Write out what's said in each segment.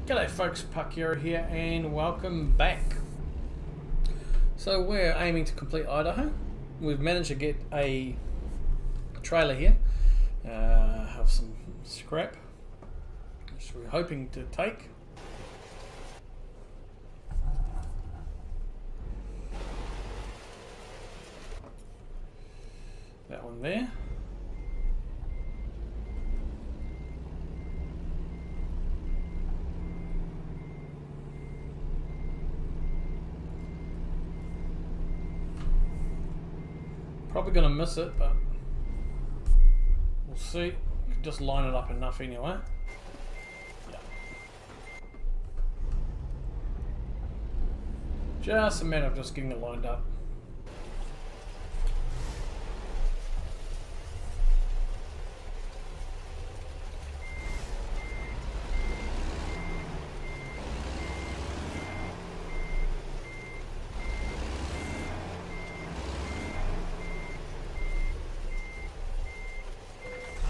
G'day folks, Parkera here and welcome back. So we're aiming to complete Idaho. We've managed to get a trailer here, have some scrap which we're hoping to take. That one there. Probably going to miss it, but we'll see. Could just line it up enough anyway. Yeah. Just a matter of just getting it lined up.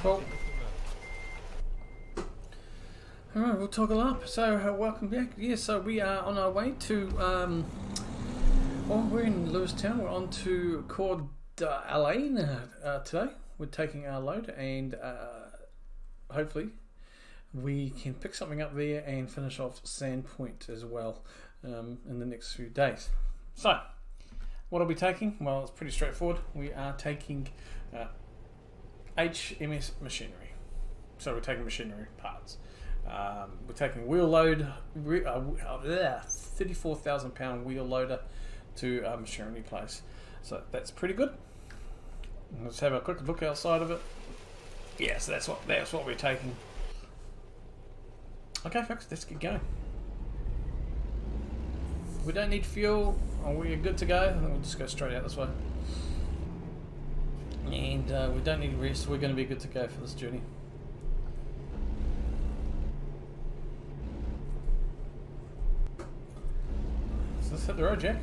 Cool. Alright, we'll toggle up. So, welcome back. Yeah, so we are on our way to, well, we're in Lewistown. We're on to Coeur Alene today. We're taking our load and hopefully we can pick something up there and finish off Sandpoint as well in the next few days. So, what are we taking? Well, it's pretty straightforward. We are taking HMS machinery. So we're taking machinery parts. We're taking wheel load, 34,000 pound wheel loader to a machinery place. So that's pretty good. Let's have a quick look outside of it. Yeah, so that's what we're taking. Okay folks, let's get going. We don't need fuel, we're good to go. We'll just go straight out this way. And we don't need rest, we're going to be good to go for this journey. So let's hit the road, Jack.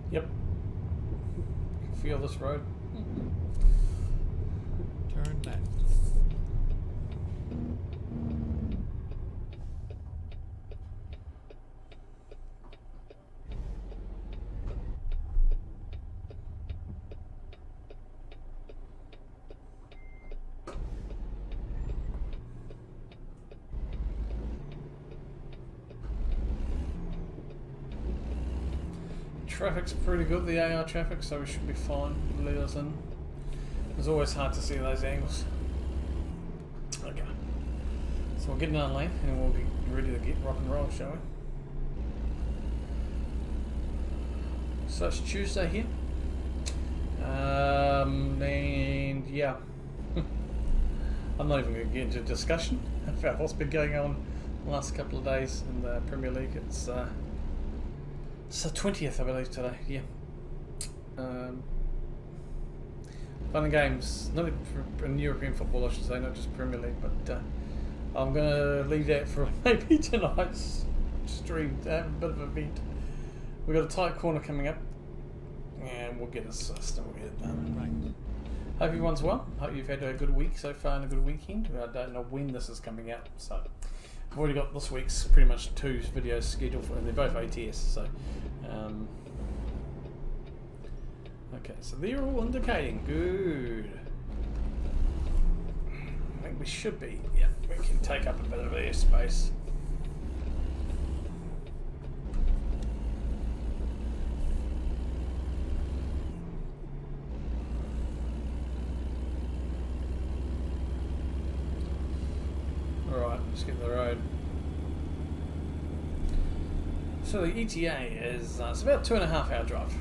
Yep. Feel this road. Turn left. Traffic's pretty good, the AR traffic, so we should be fine. Let us in. It's always hard to see those angles. Okay. So we'll get in our lane and we'll be ready to get rock and roll, shall we? So it's Tuesday here. And yeah. I'm not even going to get into a discussion about what's been going on the last couple of days in the Premier League. It's the 20th, I believe, today. Yeah. Fun and games. Not in European football, I should say, not just Premier League. But I'm going to leave that for maybe tonight's stream to have a bit of an event. We've got a tight corner coming up, and we'll get assist and we'll get it done. Right. Hope everyone's well. Hope you've had a good week so far and a good weekend. I don't know when this is coming out, so I've already got this week's pretty much 2 videos scheduled for, and they're both ATS. So, okay, so they're all indicating good. I think we should be. Yeah, we can take up a bit of airspace. Alright, let's get the road. So the ETA is it's about 2.5 hour drive.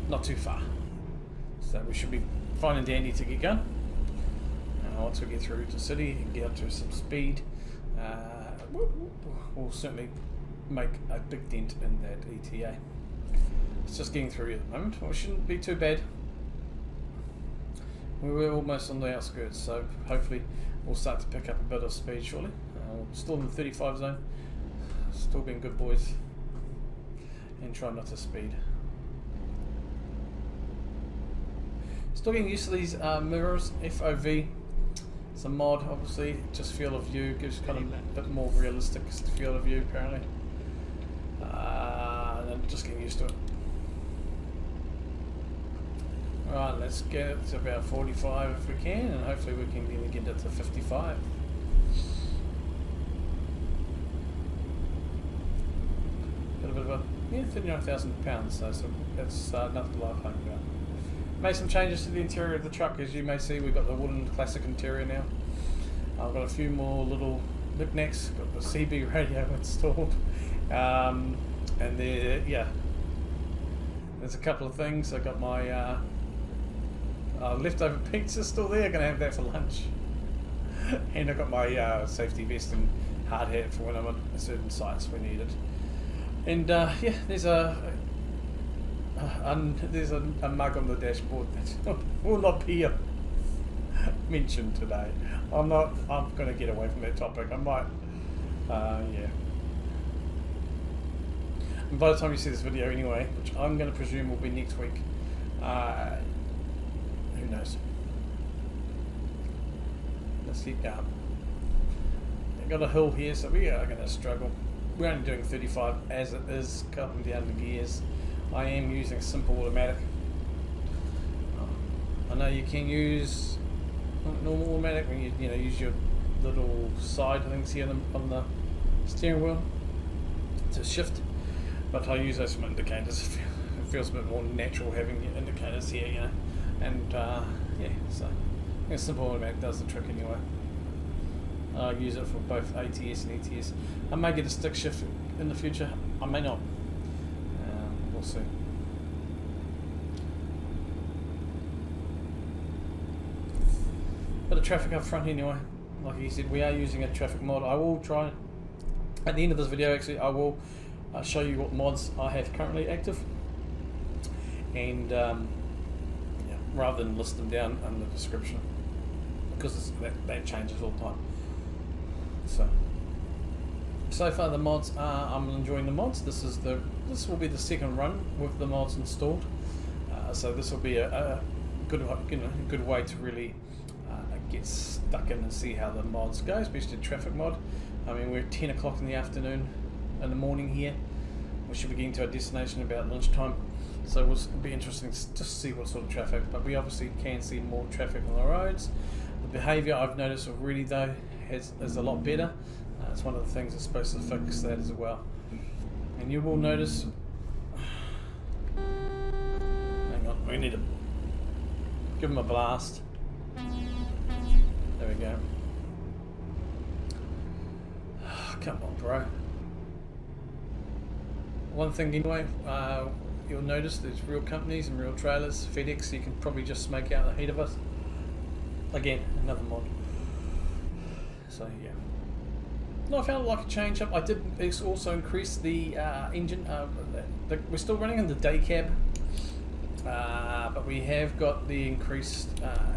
Not too far. So we should be fine and dandy to get going. Once we get through the city and get up to some speed, we'll certainly make a big dent in that ETA. It's just getting through at the moment. Well, it shouldn't be too bad. We were almost on the outskirts, so hopefully we'll start to pick up a bit of speed shortly. Still in the 35 zone, still being good boys, and try not to speed. Still getting used to these mirrors, FOV. It's a mod, obviously, just field of view, gives kind of a bit more realistic field of view apparently. And I'm just getting used to it. Alright, let's get it to about 45 if we can, and hopefully we can even get it to 55. Got a bit of a, yeah, £39,000, so that's nothing to laugh home about. Made some changes to the interior of the truck, as you may see. We've got the wooden classic interior now. I've got a few more little knickknacks, got the CB radio installed, and there, yeah, there's a couple of things. I got my leftover pizza still there, gonna have that for lunch. And I got my safety vest and hard hat for when I'm at certain sites when needed. And yeah, there's a mug on the dashboard that will not be mentioned today. I'm gonna get away from that topic. I might, yeah. And by the time you see this video anyway, which I'm gonna presume will be next week, who knows? Let's keep going. I've got a hill here, so we are going to struggle. We're only doing 35 as it is, cutting down the gears. I am using simple automatic. I know you can use normal automatic when you use your little side things here on the steering wheel to shift, but I use those some indicators. It feels a bit more natural having your indicators here, you know. And yeah, so a simple automatic does the trick anyway. I use it for both ATS and ETS. I may get a stick shift in the future, I may not. We'll see. Bit of traffic up front anyway. Like you said, we are using a traffic mod. I will try, at the end of this video actually, I will show you what mods I have currently active. And rather than list them down in the description, because that changes all the time. So far the mods I'm enjoying the mods. This will be the second run with the mods installed. So this will be a good way to really get stuck in and see how the mods go, especially traffic mod. I mean, we're at 10 o'clock in the afternoon, in the morning here. We should be getting to our destination about lunchtime. So it will be interesting to just see what sort of traffic, but we obviously can see more traffic on the roads. The behaviour I've noticed already though is a lot better. It's one of the things that's supposed to fix that as well. And you will notice, hang on, we need to give them a blast. There we go. Come on, bro. One thing anyway, you'll notice there's real companies and real trailers. FedEx, you can probably just make out the heat of us. Again, another mod. So yeah. No, I found it like a change up. I did also increase the engine. We're still running in the day cab, but we have got the increased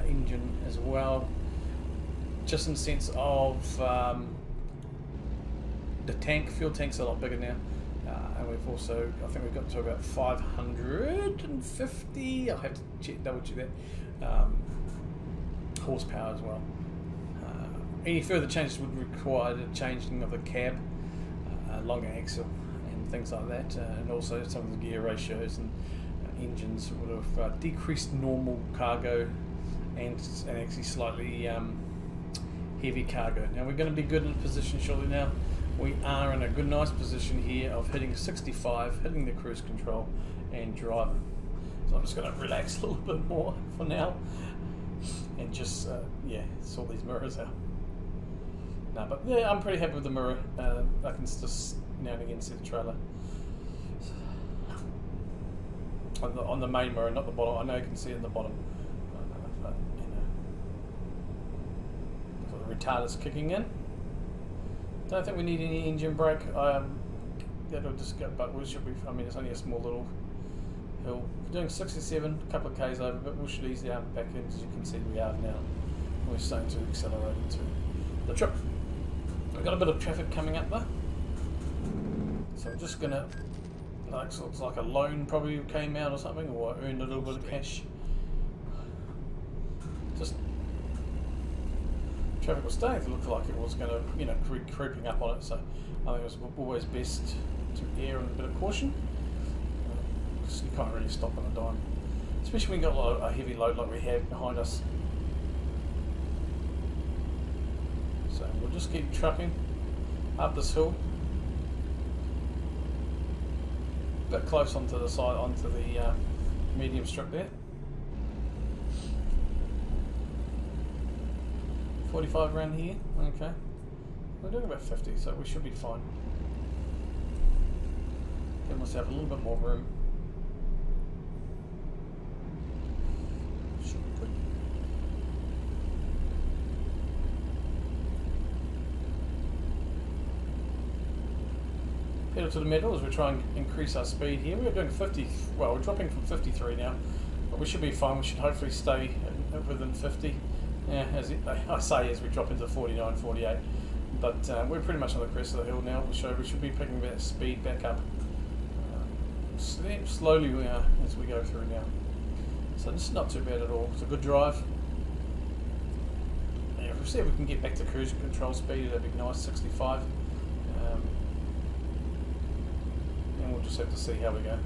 engine as well. Just in the sense of the fuel tank's a lot bigger now. And we've also, I think we've got to about 550, I'll have to double check that, horsepower as well. Any further changes would require the changing of the cab, longer axle and things like that, and also some of the gear ratios and engines would have decreased normal cargo and actually slightly heavy cargo. Now we're going to be good in a position shortly now. We are in a good nice position here of hitting 65, hitting the cruise control and driving. So I'm just going to relax a little bit more for now and just yeah, sort these mirrors out. No, but yeah, I'm pretty happy with the mirror. I can just now and again see the trailer on the main mirror, not the bottom. I know you can see it in the bottom, but you know, so the retarder's kicking in. Don't think we need any engine brake. That'll just go, but we should be. I mean, it's only a small little hill. We're doing 67, a couple of k's over, but we should ease the arm back in, as you can see we are now. We're starting to accelerate into the trip. We've got a bit of traffic coming up there, so I'm just gonna, like, so it's like a loan probably came out or something, or I earned a little bit of cash. Just traffic was starting to look like it was going to, you know, creeping up on it, so I think it was always best to err on a bit of caution, because you can't really stop on a dime, especially when you've got a heavy load like we have behind us. So we'll just keep trucking up this hill, a bit close onto the side, onto the medium strip there. 45 around here, okay. We're doing about 50, so we should be fine. Give myself a little bit more room. Should be good. Pedal to the metal as we try and increase our speed here. We're doing 50, well, we're dropping from 53 now, but we should be fine. We should hopefully stay within 50. Yeah, I say as we drop into 49, 48, but we're pretty much on the crest of the hill now, so we should be picking that speed back up slowly as we go through now. So this is not too bad at all. It's a good drive. Yeah, if we see if we can get back to cruise control speed, that'd be nice, 65. And we'll just have to see how we go.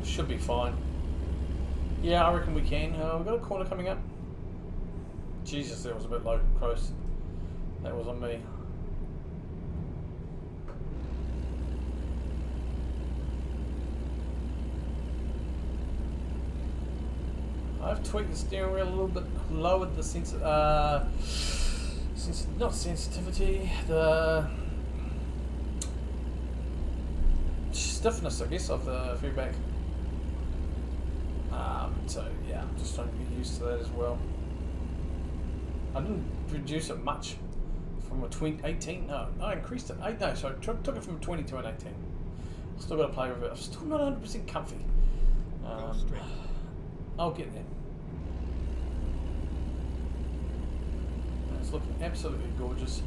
It should be fine. Yeah, I reckon we can. We've got a corner coming up. Jesus, that was a bit low, close. That was on me. I've tweaked the steering wheel a little bit, lowered the not sensitivity, the stiffness, I guess, of the feedback. So yeah, I'm just trying to get used to that as well. I didn't reduce it much from a 18. No, I increased it. No, so I took it from a 20 to an 18. Still got to play with it. I'm still not 100% comfy. I'll get there. It's looking absolutely gorgeous.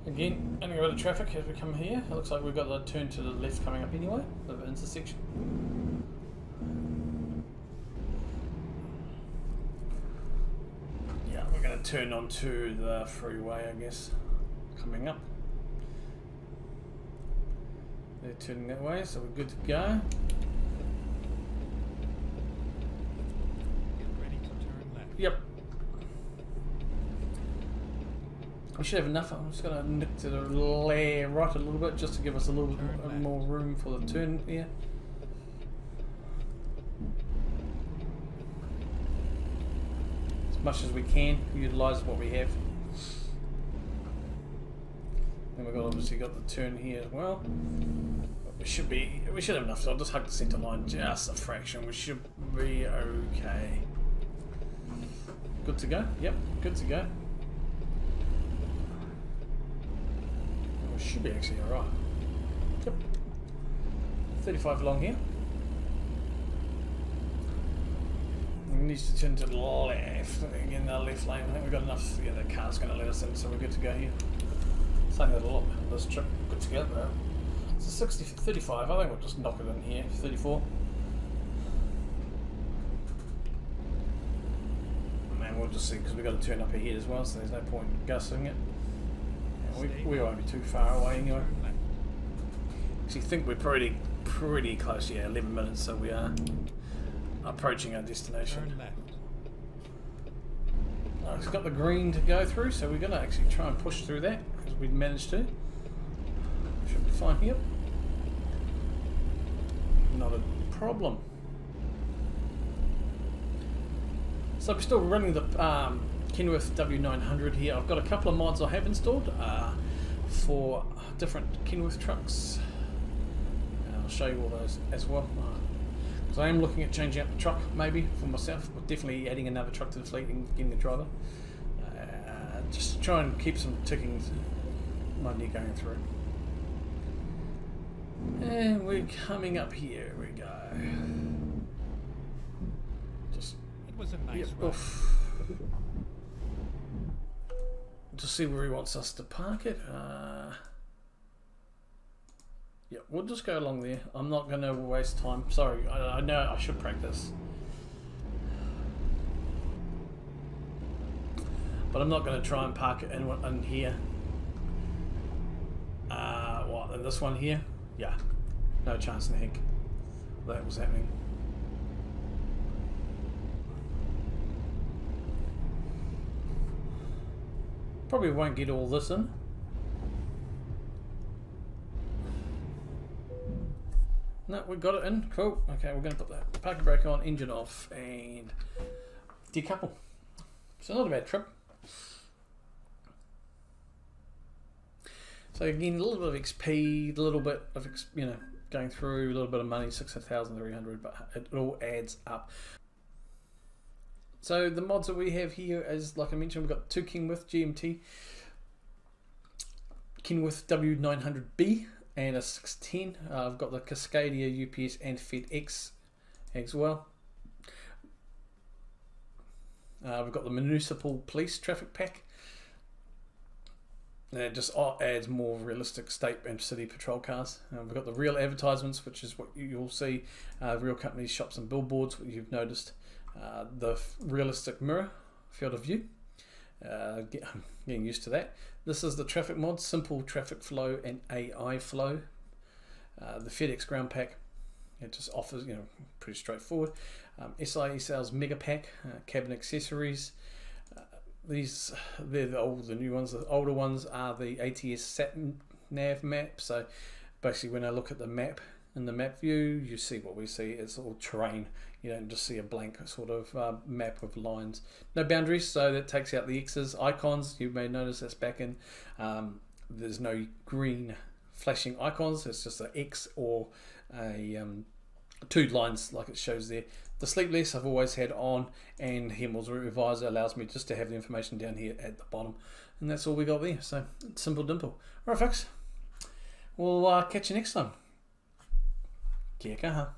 Again, only a bit of traffic as we come here. It looks like we've got the turn to the left coming up anyway, a bit of an intersection. Yeah, we're going to turn onto the freeway, I guess, coming up. They're turning that way, so we're good to go. Get ready to turn left. Yep. We should have enough. I'm just going to nick to the right a little bit just to give us a little bit more room for the turn here. As much as we can, utilise what we have. And we've obviously got the turn here as well. But we should have enough, so I'll just hug the centre line just a fraction. We should be okay. Good to go? Yep, good to go. We should be actually alright. Yep. 35 along here. We need to turn to the left. Again, the left lane. I think we've got enough. Yeah, the car's going to let us in, so we're good to go here. Saying that a lot on this trip. Good to go, bro. It's a 60 for 35. I think we'll just knock it in here. 34. Man, we'll just see because we've got to turn up ahead as well, so there's no point in gussing it. We won't be too far away anyway. Actually, think we're pretty close. Yeah, 11 minutes, so we are approaching our destination. Turn left. It's got the green to go through, so we're going to actually try and push through that because we've managed to. Should be fine here. Not a problem. So we're still running the Kenworth W900 here. I've got a couple of mods I have installed for different Kenworth trucks. I'll show you all those as well. Because I am looking at changing out the truck maybe for myself, but definitely adding another truck to the fleet and getting a driver. Just to try and keep some ticking money going through. And we're coming up here. We go. Just. It was a nice Just see where he wants us to park it. Yeah, we'll just go along there. I'm not going to waste time. Sorry, I know I should practice. But I'm not going to try and park it in here. What, in this one here? Yeah, no chance in heck that was happening. Probably won't get all this in. No, we got it in. Cool. Okay, we're going to put the parking brake on, engine off, and decouple. So not a bad trip. So again, a little bit of XP, a little bit of going through, a little bit of money, 6,300, but it all adds up. So the mods that we have here is, like I mentioned, we've got 2 Kenworth GMT, Kenworth W900B, and a 610. I've got the Cascadia UPS and FedEx as well. We've got the municipal police traffic pack. And it just adds more realistic state and city patrol cars. We've got the real advertisements, which is what you'll see, real companies, shops and billboards, what you've noticed. The realistic mirror, field of view. Getting used to that. This is the traffic mod, simple traffic flow and AI flow. The FedEx ground pack, it just offers, pretty straightforward. SIE sales mega pack, cabin accessories. They're the new ones. The older ones are the ATS sat nav map. So basically, when I look at the map in the map view, you see what we see. It's all terrain. You don't just see a blank sort of map with lines. No boundaries, so that takes out the X's. Icons, you may notice that's back in. There's no green flashing icons. It's just an X or a 2 lines like it shows there. The sleepless I've always had on, and Hemmel's Revisor allows me just to have the information down here at the bottom. And that's all we got there. So, simple dimple. Alright folks, we'll catch you next time. Kia kaha.